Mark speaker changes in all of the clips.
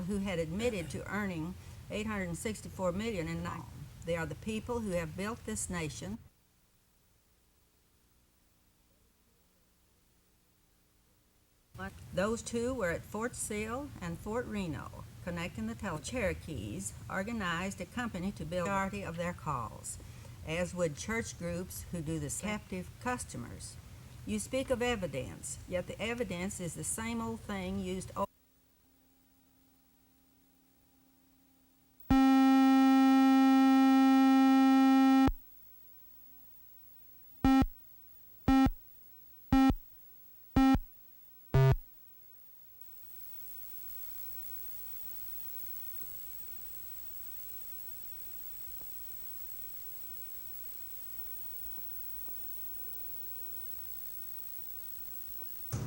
Speaker 1: people who had admitted to earning $864 million in night. They are the people who have built this nation. Those two were at Fort Sill and Fort Reno, connecting the Cherokees organized a company to build the majority of their calls, as would church groups who do the captive customers. You speak of evidence, yet the evidence is the same old thing used over.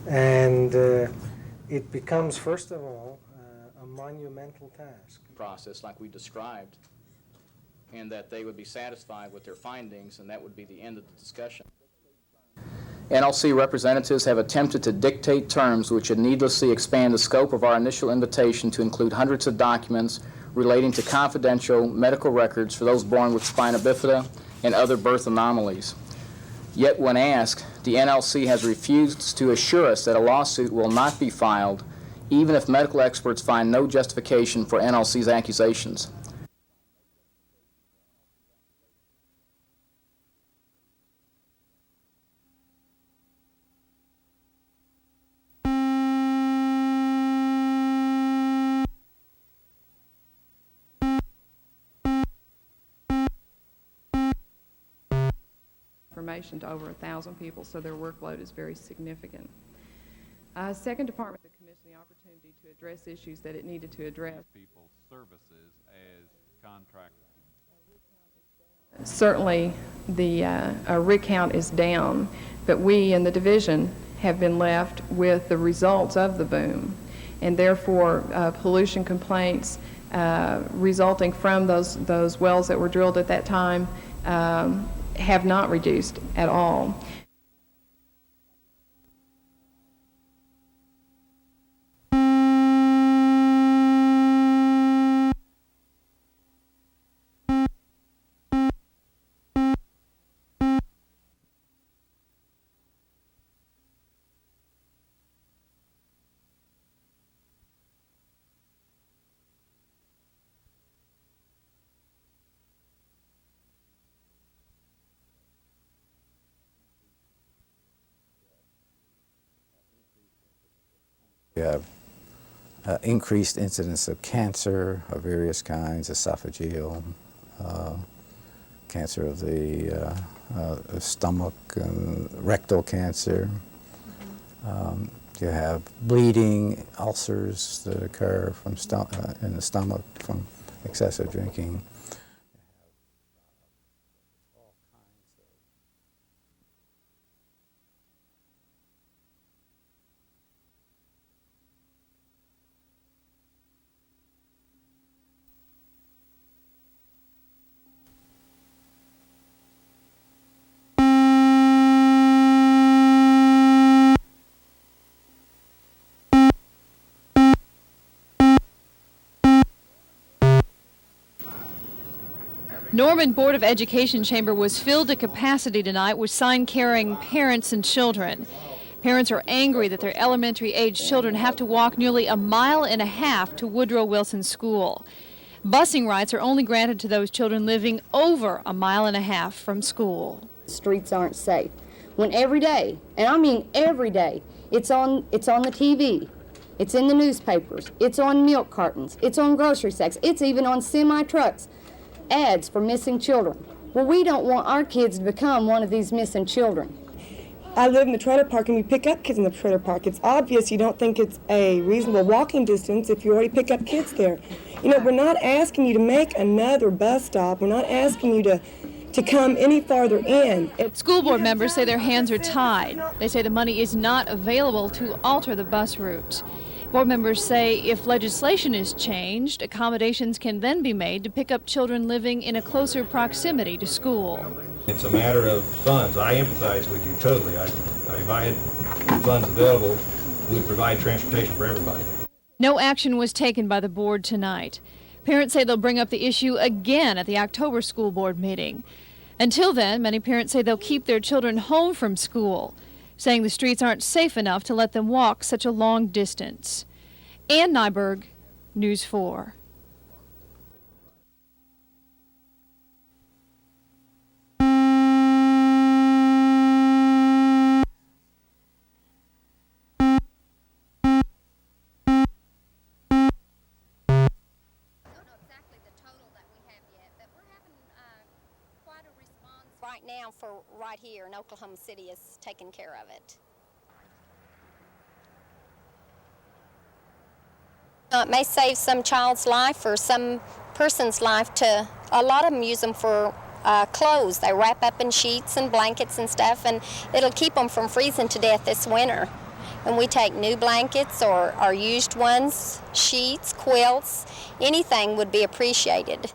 Speaker 2: And it becomes, first of all, a monumental task.
Speaker 3: Process like we described, and that they would be satisfied with their findings, and that would be the end of the discussion. NLC representatives have attempted to dictate terms which would needlessly expand the scope of our initial invitation to include hundreds of documents relating to confidential medical records for those born with spina bifida and other birth anomalies. Yet when asked, the NLC has refused to assure us that a lawsuit will not be filed, even if medical experts find no justification for NLC's accusations.
Speaker 4: To over 1,000 people, so their workload is very significant. Second Department of the Commission the opportunity to address issues that it needed to address.
Speaker 5: People's services as contracted.
Speaker 4: Certainly the recount is down, but we in the division have been left with the results of the boom, and therefore pollution complaints resulting from those wells that were drilled at that time have not reduced at all.
Speaker 6: We have increased incidence of cancer of various kinds, esophageal, cancer of the stomach, rectal cancer. You have bleeding, ulcers that occur from in the stomach from excessive drinking.
Speaker 7: Norman Board of Education chamber was filled to capacity tonight with sign-carrying parents and children. Parents are angry that their elementary-age children have to walk nearly 1.5 miles to Woodrow Wilson School. Busing rights are only granted to those children living over 1.5 miles from school.
Speaker 8: Streets aren't safe. When every day, and I mean every day, it's on the TV, it's in the newspapers, it's on milk cartons, it's on grocery sacks, it's even on semi-trucks. Ads for missing children. Well, we don't want our kids to become one of these missing children.
Speaker 9: I live in the trailer park and we pick up kids in the trailer park. It's obvious you don't think it's a reasonable walking distance if you already pick up kids there. You know, we're not asking you to make another bus stop. We're not asking you to come any farther in.
Speaker 7: School board members say their hands are tied. They say the money is not available to alter the bus routes. Board members say if legislation is changed, accommodations can then be made to pick up children living in a closer proximity to school.
Speaker 10: It's a matter of funds. I empathize with you totally. If I had funds available, we'd provide transportation for everybody.
Speaker 7: No action was taken by the board tonight. Parents say they'll bring up the issue again at the October school board meeting. Until then, many parents say they'll keep their children home from school, saying the streets aren't safe enough to let them walk such a long distance. Ann Nyberg, News 4.
Speaker 8: Right now for right here in Oklahoma City is taking care of it. It may save some child's life or some person's life. A lot of them use them for clothes. They wrap up in sheets and blankets and stuff, and it'll keep them from freezing to death this winter. And we take new blankets or used ones, sheets, quilts, anything would be appreciated.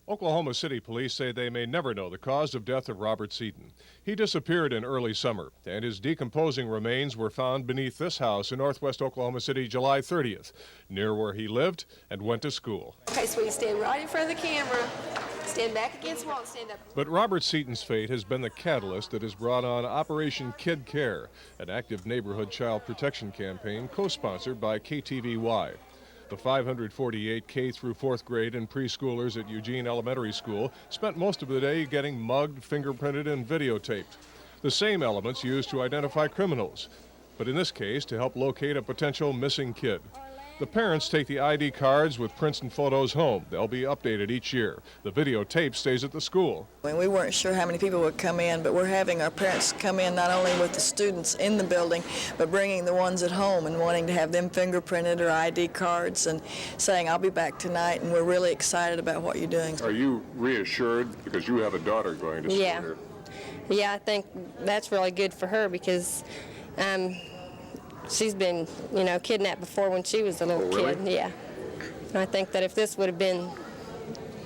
Speaker 11: Oklahoma City police say they may never know the cause of death of Robert Seaton. He disappeared in early summer, and his decomposing remains were found beneath this house in northwest Oklahoma City July 30th, near where he lived and went to school.
Speaker 12: Okay, so we can stand right in front of the camera, stand back against the wall, and stand up.
Speaker 11: But Robert Seaton's fate has been the catalyst that has brought on Operation Kid Care, an active neighborhood child protection campaign co-sponsored by KTVY. The 548 K through 4th grade and preschoolers at Eugene Elementary School spent most of the day getting mugged, fingerprinted, and videotaped. The same elements used to identify criminals, but in this case to help locate a potential missing kid. The parents take the ID cards with prints and photos home. They'll be updated each year. The videotape stays at the school.
Speaker 13: We weren't sure how many people would come in, but we're having our parents come in not only with the students in the building, but bringing the ones at home and wanting to have them fingerprinted or ID cards and saying, I'll be back tonight, and we're really excited about what you're doing.
Speaker 14: Are you reassured because you have a daughter going to school here?
Speaker 12: Yeah, I think that's really good for her because she's been, kidnapped before when she was a little kid. Yeah. And I think that if this would have been,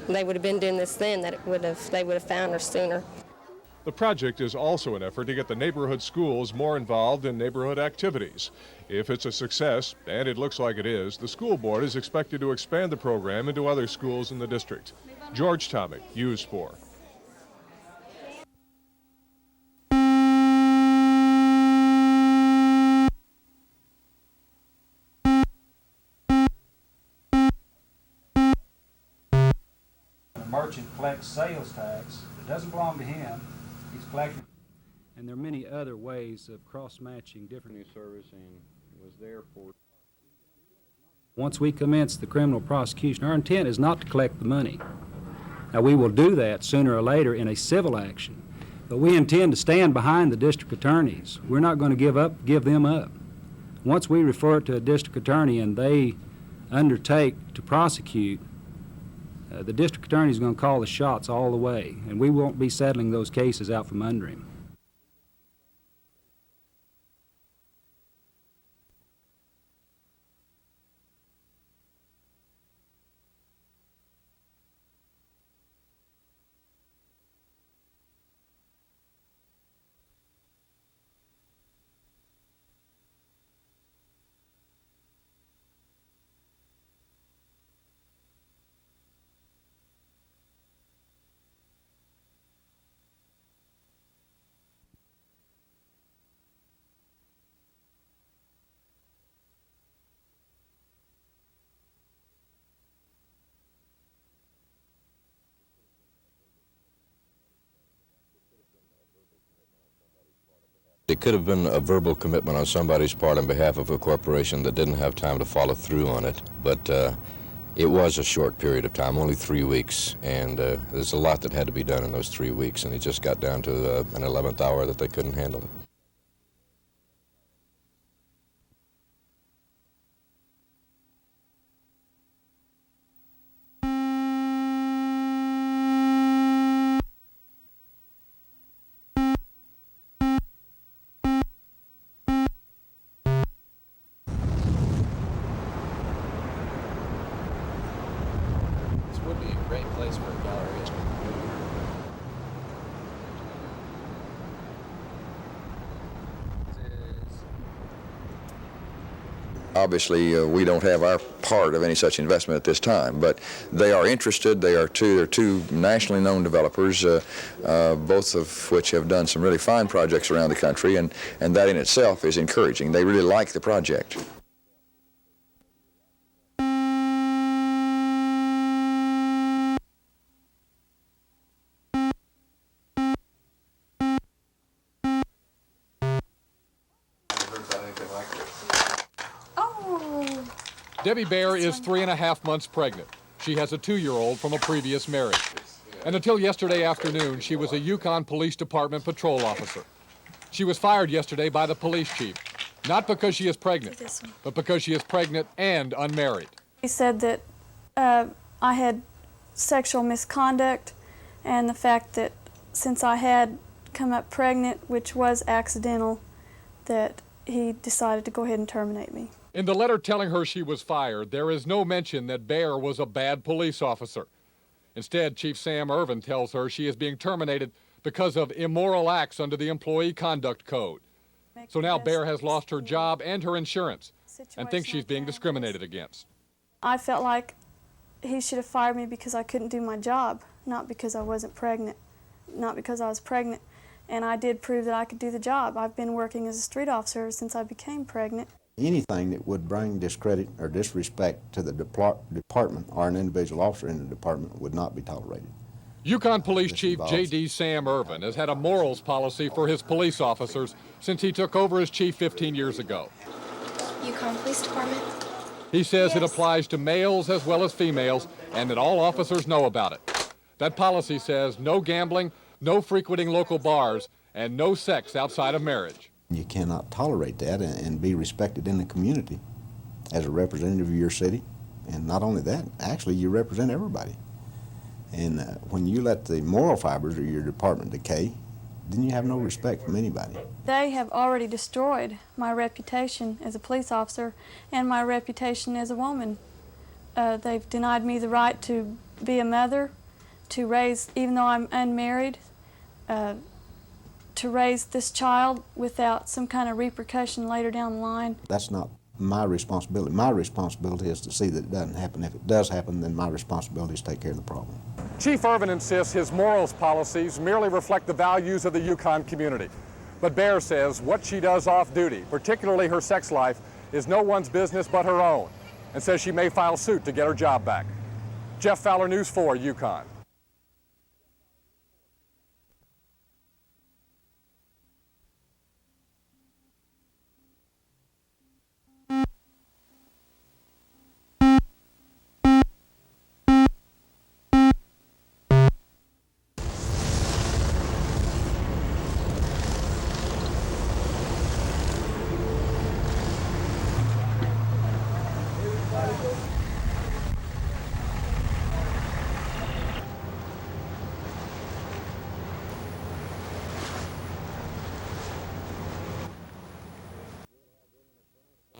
Speaker 12: they would have been doing this then, that they would have found her sooner.
Speaker 11: The project is also an effort to get the neighborhood schools more involved in neighborhood activities. If it's a success, and it looks like it is, the school board is expected to expand the program into other schools in the district. George Tomic, News 4.
Speaker 15: merchant collects sales tax that doesn't belong to him. He's collecting. And there are many other ways of cross-matching different servicing was there for. Once we commence the criminal prosecution, our intent is not to collect the money. Now, we will do that sooner or later in a civil action, but we intend to stand behind the district attorneys. We're not going to give them up. Once we refer it to a district attorney and they undertake to prosecute, the district attorney is going to call the shots all the way, and we won't be settling those cases out from under him.
Speaker 16: It could have been a verbal commitment on somebody's part on behalf of a corporation that didn't have time to follow through on it, but it was a short period of time, only 3 weeks, and there's a lot that had to be done in those 3 weeks, and it just got down to an 11th hour that they couldn't handle it.
Speaker 17: Obviously, we don't have our part of any such investment at this time, but they are interested. They're two nationally known developers, both of which have done some really fine projects around the country, and that in itself is encouraging. They really like the project.
Speaker 11: Debbie Bear is 3.5 months pregnant. She has a 2-year-old from a previous marriage. And until yesterday afternoon, she was a Yukon Police Department patrol officer. She was fired yesterday by the police chief, not because she is pregnant, but because she is pregnant and unmarried.
Speaker 18: He said that I had sexual misconduct, and the fact that since I had come up pregnant, which was accidental, that he decided to go ahead and terminate me.
Speaker 11: In the letter telling her she was fired, there is no mention that Bear was a bad police officer. Instead, Chief Sam Irvin tells her she is being terminated because of immoral acts under the Employee Conduct Code. So now Bear has lost her job and her insurance and thinks she's being discriminated against.
Speaker 18: I felt like he should have fired me because I couldn't do my job, not because I wasn't pregnant, not because I was pregnant. And I did prove that I could do the job. I've been working as a street officer since I became pregnant.
Speaker 19: Anything that would bring discredit or disrespect to the department or an individual officer in the department would not be tolerated.
Speaker 11: Yukon Police Chief J.D. Sam Irvin has had a morals policy for his police officers since he took over as chief 15 years ago.
Speaker 20: Yukon Police Department?
Speaker 11: He says it applies to males as well as females and that all officers know about it. That policy says no gambling, no frequenting local bars, and no sex outside of marriage.
Speaker 19: You cannot tolerate that and be respected in the community as a representative of your city. And not only that, actually you represent everybody. And when you let the moral fibers of your department decay, then you have no respect from anybody.
Speaker 18: They have already destroyed my reputation as a police officer and my reputation as a woman. They've denied me the right to be a mother, to raise, even though I'm unmarried, to raise this child without some kind of repercussion later down the line.
Speaker 19: That's not my responsibility. My responsibility is to see that it doesn't happen. If it does happen, then my responsibility is to take care of the problem.
Speaker 11: Chief Irvin insists his morals policies merely reflect the values of the Yukon community. But Bear says what she does off-duty, particularly her sex life, is no one's business but her own, and says she may file suit to get her job back. Jeff Fowler, News 4, Yukon.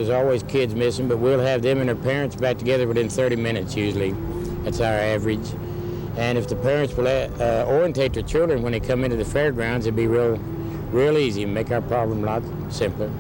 Speaker 21: there's always kids missing, but we'll have them and their parents back together within 30 minutes usually. That's our average. And if the parents will orientate their children when they come into the fairgrounds, it'd be real easy and make our problem a lot simpler.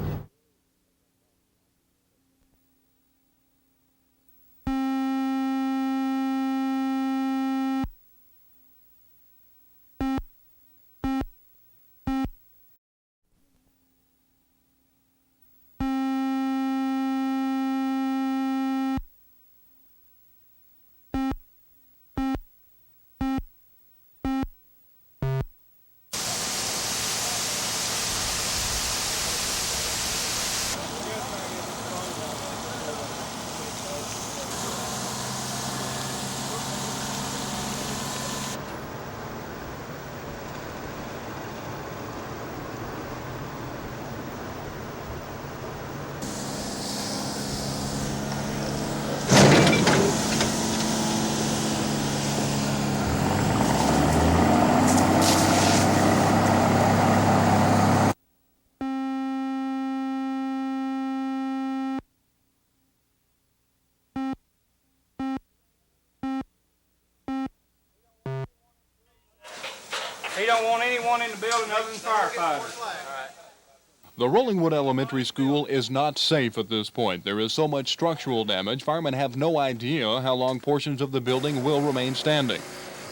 Speaker 15: He don't want anyone in the building other than firefighters.
Speaker 11: The Rollingwood Elementary School is not safe at this point. There is so much structural damage, firemen have no idea how long portions of the building will remain standing.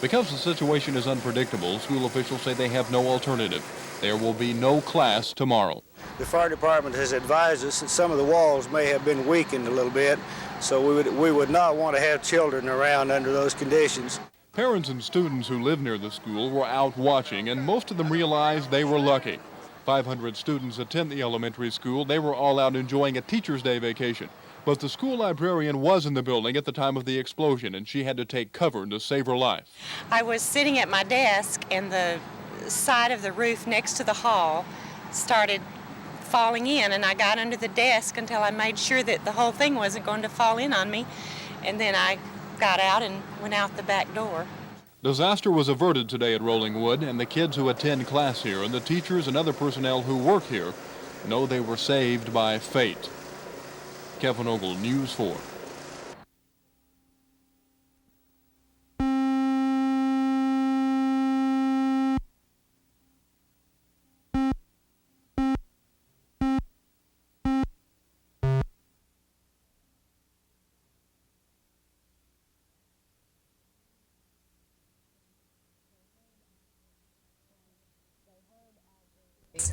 Speaker 11: Because the situation is unpredictable, school officials say they have no alternative. There will be no class tomorrow.
Speaker 22: The fire department has advised us that some of the walls may have been weakened a little bit, so we would not want to have children around under those conditions.
Speaker 11: Parents and students who live near the school were out watching, and most of them realized they were lucky. 500 students attend the elementary school. They were all out enjoying a Teacher's Day vacation. But the school librarian was in the building at the time of the explosion, and she had to take cover to save her life.
Speaker 23: I was sitting at my desk, and the side of the roof next to the hall started falling in, and I got under the desk until I made sure that the whole thing wasn't going to fall in on me, and then I got out and went out the back door.
Speaker 11: Disaster was averted today at Rollingwood, and the kids who attend class here and the teachers and other personnel who work here know they were saved by fate. Kevin Ogle, News 4.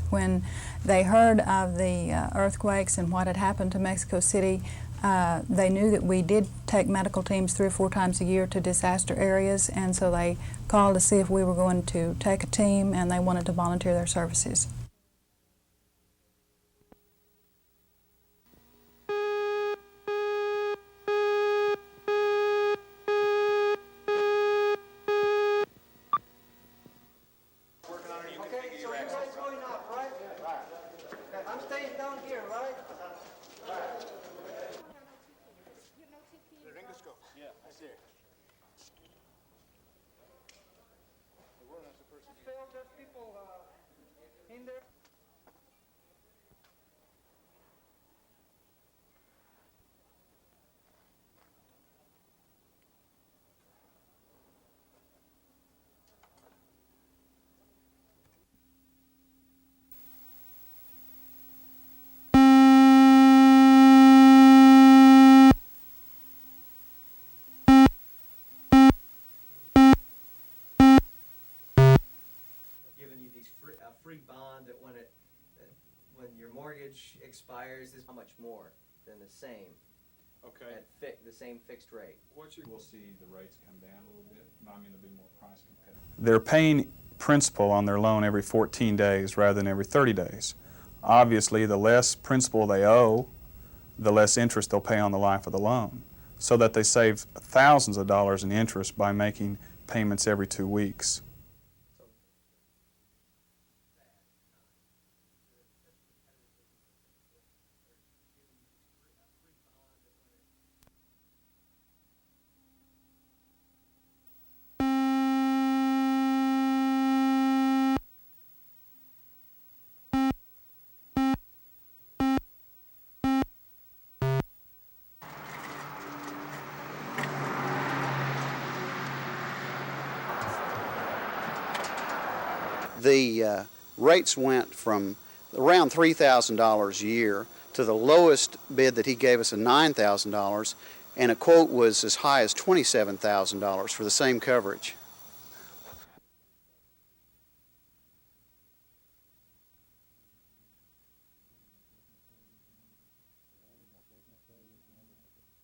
Speaker 24: When they heard of the earthquakes and what had happened to Mexico City, they knew that we did take medical teams 3 or 4 times a year to disaster areas, and so they called to see if we were going to take a team, and they wanted to volunteer their services.
Speaker 25: Free bond that when your mortgage expires is how much more than the same.
Speaker 5: Okay.
Speaker 25: At the same fixed rate.
Speaker 5: We'll see the rates come down a little bit. I mean, they'll be more price competitive.
Speaker 26: They're paying principal on their loan every 14 days rather than every 30 days. Obviously, the less principal they owe, the less interest they'll pay on the life of the loan, so that they save thousands of dollars in interest by making payments every 2 weeks.
Speaker 1: the rates went from around $3,000 a year to the lowest bid that he gave us of $9,000, and a quote was as high as $27,000 for the same coverage.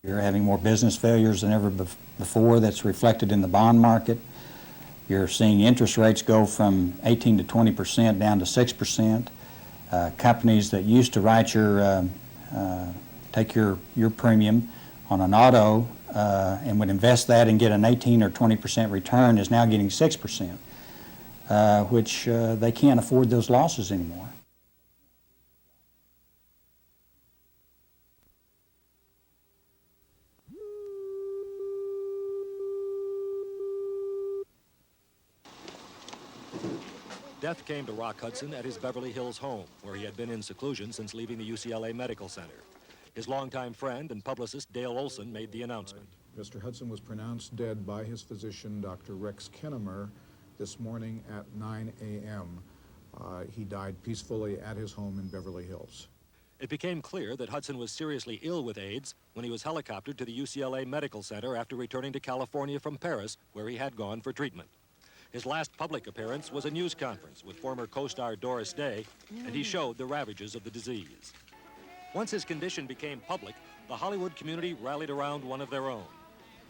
Speaker 2: You're having more business failures than ever before. That's reflected in the bond market. You're seeing interest rates go from 18 to 20% down to 6%. Companies that used to write take your premium on an auto and would invest that and get an 18 or 20% return is now getting 6%, which they can't afford those losses anymore.
Speaker 3: Death came to Rock Hudson at his Beverly Hills home, where he had been in seclusion since leaving the UCLA Medical Center. His longtime friend and publicist, Dale Olson, made the announcement.
Speaker 4: Mr. Hudson was pronounced dead by his physician, Dr. Rex Kennemer, this morning at 9 a.m. He died peacefully at his home in Beverly Hills.
Speaker 3: It became clear that Hudson was seriously ill with AIDS when he was helicoptered to the UCLA Medical Center after returning to California from Paris, where he had gone for treatment. His last public appearance was a news conference with former co-star Doris Day, and he showed the ravages of the disease. Once his condition became public, the Hollywood community rallied around one of their own.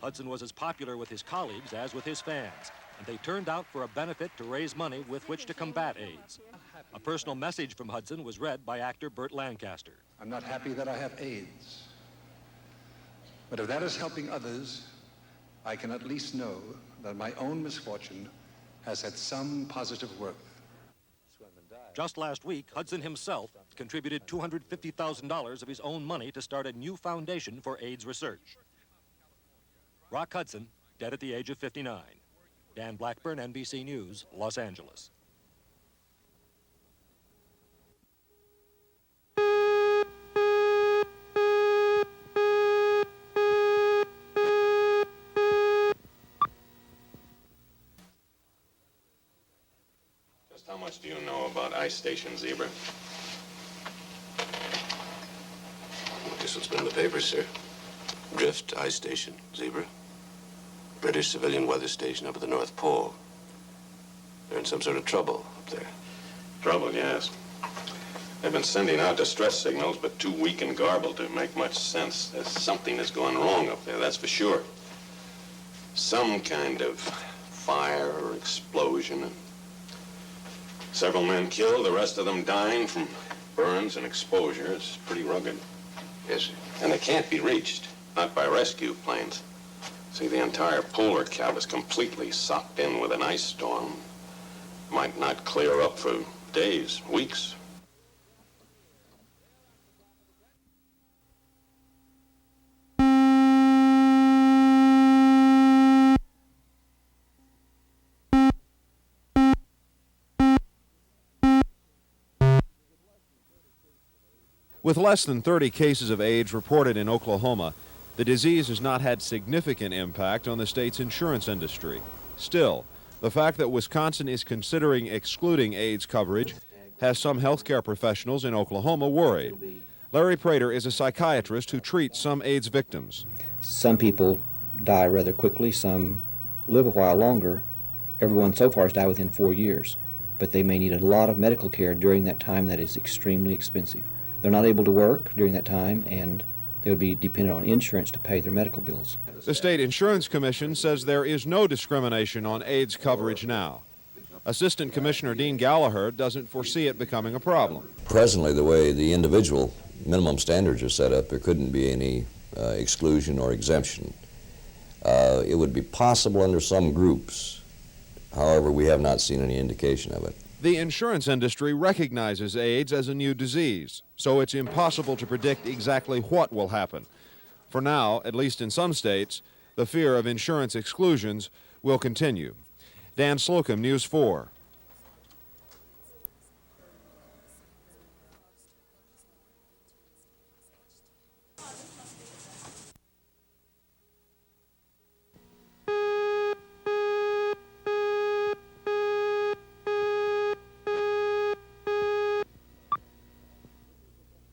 Speaker 3: Hudson was as popular with his colleagues as with his fans, and they turned out for a benefit to raise money with which to combat AIDS. A personal message from Hudson was read by actor Burt Lancaster.
Speaker 6: I'm not happy that I have AIDS, but if that is helping others, I can at least know that my own misfortune has had some positive worth.
Speaker 3: Just last week, Hudson himself contributed $250,000 of his own money to start a new foundation for AIDS research. Rock Hudson, dead at the age of 59. Dan Blackburn, NBC News, Los Angeles.
Speaker 14: How much do you know about ice station, Zebra?
Speaker 9: Guess what's been in the papers, sir. Drift, ice station, Zebra. British civilian weather station up at the North Pole. They're in some sort of trouble up there.
Speaker 14: Trouble, yes. They've been sending out distress signals, but too weak and garbled to make much sense. There's something that's going wrong up there, that's for sure. Some kind of fire or explosion. And several men killed, the rest of them dying from burns and exposure. It's pretty rugged.
Speaker 9: Yes, sir.
Speaker 14: And they can't be reached, not by rescue planes. See, the entire polar cap is completely socked in with an ice storm. Might not clear up for days, weeks.
Speaker 27: With less than 30 cases of AIDS reported in Oklahoma, the disease has not had significant impact on the state's insurance industry. Still, the fact that Wisconsin is considering excluding AIDS coverage has some healthcare professionals in Oklahoma worried. Larry Pratter is a psychiatrist who treats some AIDS victims.
Speaker 28: Some people die rather quickly, some live a while longer. Everyone so far has died within 4 years, but they may need a lot of medical care during that time that is extremely expensive. They're not able to work during that time, and they would be dependent on insurance to pay their medical bills.
Speaker 27: The State Insurance Commission says there is no discrimination on AIDS coverage now. Assistant Commissioner Dean Gallagher doesn't foresee it becoming a problem.
Speaker 16: Presently, the way the individual minimum standards are set up, there couldn't be any exclusion or exemption. It would be possible under some groups. However, we have not seen any indication of it.
Speaker 27: The insurance industry recognizes AIDS as a new disease, so it's impossible to predict exactly what will happen. For now, at least in some states, the fear of insurance exclusions will continue. Dan Slocum, News 4.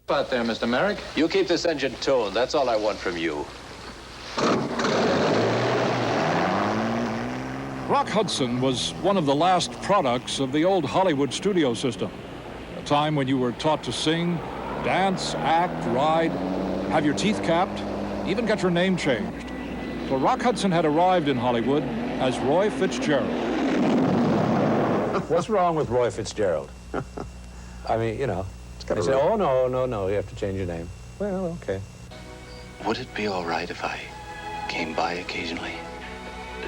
Speaker 7: Out there, Mr. Merrick.
Speaker 9: You keep this engine tuned. That's all I want from you.
Speaker 8: Rock Hudson was one of the last products of the old Hollywood studio system, a time when you were taught to sing, dance, act, ride, have your teeth capped, even get your name changed. So Rock Hudson had arrived in Hollywood as Roy Fitzgerald.
Speaker 9: What's wrong with Roy Fitzgerald? I mean, you know, they say, oh, no, you have to change your name. Well, okay.
Speaker 10: Would it be all right if I came by occasionally?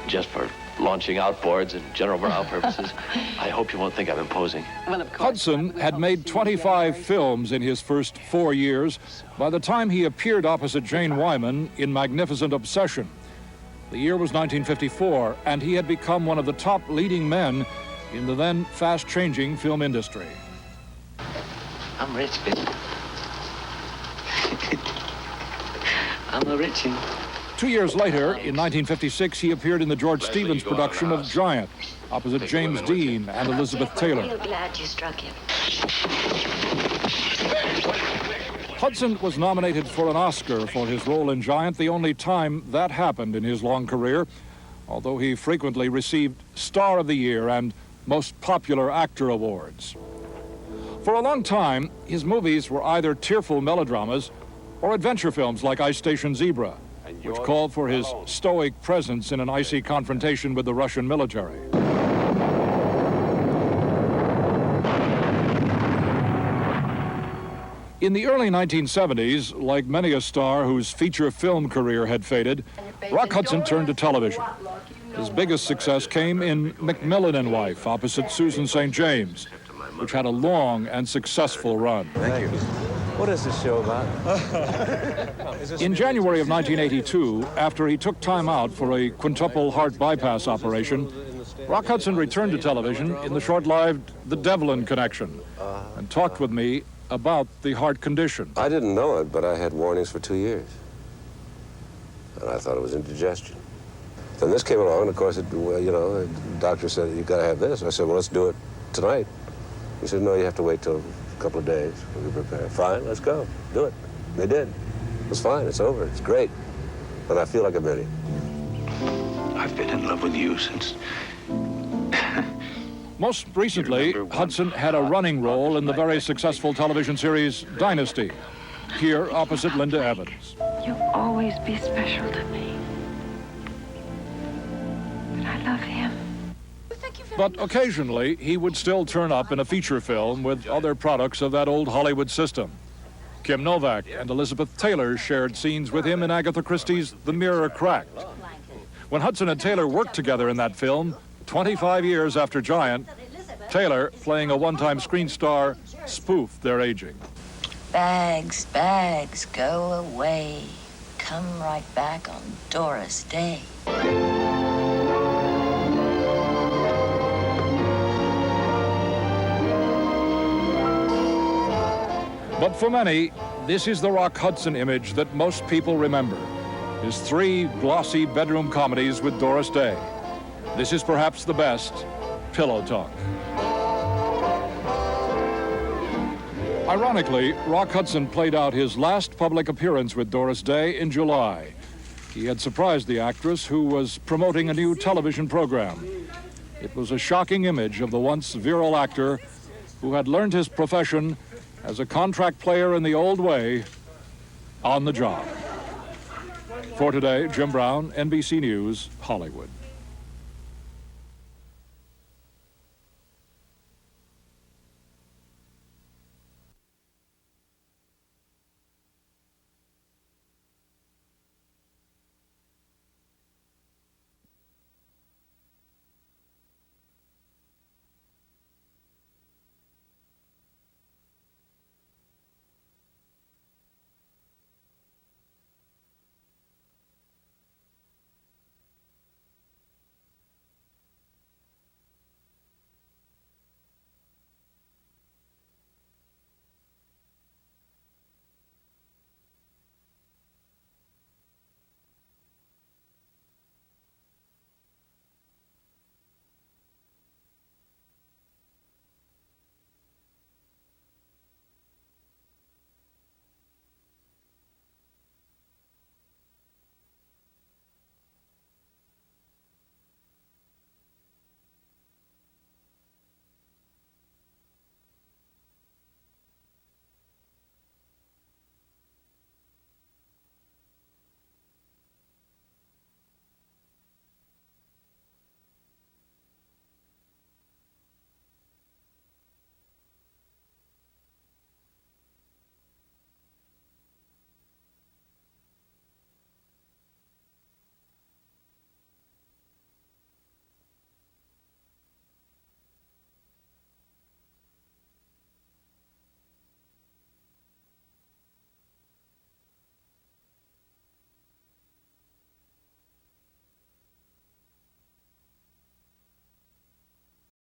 Speaker 9: Just for launching outboards and general morale purposes. I hope you won't think I'm imposing.
Speaker 10: Well, of course.
Speaker 8: Hudson had made 25 films in his first 4 years by the time he appeared opposite Jane Wyman in Magnificent Obsession. The year was 1954, and he had become one of the top leading men in the then fast-changing film industry.
Speaker 10: I'm rich, baby. I'm a rich one.
Speaker 8: 2 years later, in 1956, he appeared in the George Stevens production of Giant, opposite James Dean and Elizabeth Taylor.
Speaker 10: I'm real glad you struck him.
Speaker 8: Hudson was nominated for an Oscar for his role in Giant, the only time that happened in his long career, although he frequently received Star of the Year and Most Popular Actor awards. For a long time, his movies were either tearful melodramas or adventure films like Ice Station Zebra, which called for his stoic presence in an icy confrontation with the Russian military. In the early 1970s, like many a star whose feature film career had faded, Rock Hudson turned to television. His biggest success came in Macmillan and Wife, opposite Susan St. James, which had a long and successful run.
Speaker 9: Thank you. What is this show about?
Speaker 8: In January of 1982, after he took time out for a quintuple heart bypass operation, Rock Hudson returned to television in the short-lived The Devlin Connection and talked with me about the heart condition.
Speaker 9: I didn't know it, but I had warnings for 2 years. And I thought it was indigestion. Then this came along, and of course, well, you know, the doctor said, you've got to have this. I said, well, let's do it tonight. He said, no, you have to wait till a couple of days. We'll prepare. Fine, let's go. Do it. They did. It was fine. It's over. It's great. And I feel like a Betty.
Speaker 10: I've been in love with you since...
Speaker 8: Most recently, Hudson had a running role in the very successful television series Dynasty, here opposite Linda Evans.
Speaker 12: You'll always be special to me. But I love him.
Speaker 8: But occasionally, he would still turn up in a feature film with other products of that old Hollywood system. Kim Novak and Elizabeth Taylor shared scenes with him in Agatha Christie's The Mirror Cracked. When Hudson and Taylor worked together in that film, 25 years after Giant, Taylor, playing a one-time screen star, spoofed their aging.
Speaker 12: Bags, bags, go away. Come right back on Doris Day.
Speaker 8: But for many, this is the Rock Hudson image that most people remember. His 3 glossy bedroom comedies with Doris Day. This is perhaps the best, Pillow Talk. Ironically, Rock Hudson played out his last public appearance with Doris Day in July. He had surprised the actress, who was promoting a new television program. It was a shocking image of the once virile actor who had learned his profession as a contract player in the old way, on the job. For today, Jim Brown, NBC News, Hollywood.